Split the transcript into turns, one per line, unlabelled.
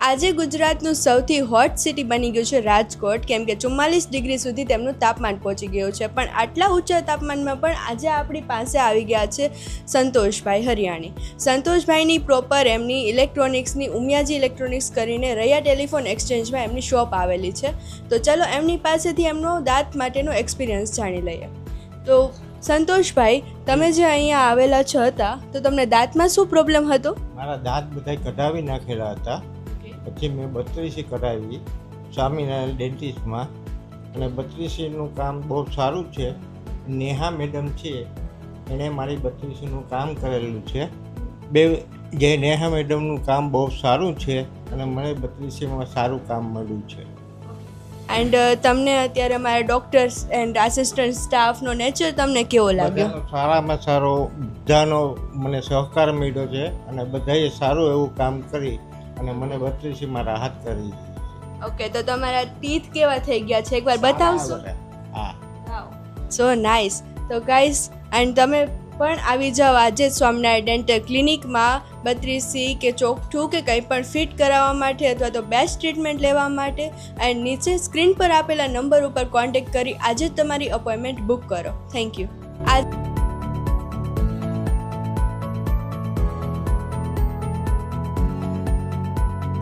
આજે ગુજરાતનું સૌથી હોટ સિટી બની ગયું છે રાજકોટ, કેમ કે 44 ડિગ્રી સુધી તેમનું તાપમાન પહોંચી ગયું છે. પણ આટલા ઊંચા તાપમાનમાં પણ આજે આપણી પાસે આવી ગયા છે સંતોષભાઈ હરિયાણી. સંતોષભાઈની પ્રોપર એમની ઇલેક્ટ્રોનિક્સની ઉમિયાજી ઇલેક્ટ્રોનિક્સ કરીને રૈયા ટેલિફોન એક્સચેન્જમાં એમની શોપ આવેલી છે. તો ચલો એમની પાસેથી એમનો દાંત માટેનો એક્સપિરિયન્સ જાણી લઈએ. તો સંતોષભાઈ, તમે જે અહીંયા આવેલા છો હતા તો તમને દાંતમાં શું પ્રોબ્લેમ હતો?
મારા દાંત બધા કઢાવી નાખેલા હતા. પછી મેં 32 કઢાવી સ્વામિનારાયણ ડેન્ટિસ્ટમાં, અને 32નું કામ બહુ સારું છે. નેહા મેડમ છે, એણે મારી 32નું કામ કરેલું છે. જે નેહા મેડમનું કામ બહુ સારું છે અને મને 32માં સારું કામ મળ્યું છે.
એન્ડ તમને અત્યારે મારા ડૉક્ટર્સ એન્ડ આસિસ્ટન્ટ સ્ટાફનો નેચર તમને કેવો લાગ્યો?
સારામાં સારો બધાનો મને સહકાર મળ્યો છે અને બધાએ સારું એવું કામ કરી અને મને 32માં રાહત કરી.
ઓકે, તો તમારા ટીથ કેવા થઈ ગયા છે એકવાર બતાવશો?
હા,
સો નાઇસ. તો ગાઈસ, એન્ડ તમે પણ આવી જાઓ આજે સ્વામિનારાયણ ડેન્ટલ ક્લિનિકમાં 32C કે ચોકઠું કે કંઈ પણ ફિટ કરાવવા માટે અથવા તો બેસ્ટ ટ્રીટમેન્ટ લેવા માટે. એન્ડ નીચે સ્ક્રીન પર આપેલા નંબર ઉપર કોન્ટેક્ટ કરી આજે જ તમારી અપોઇન્ટમેન્ટ બુક કરો. Thank you.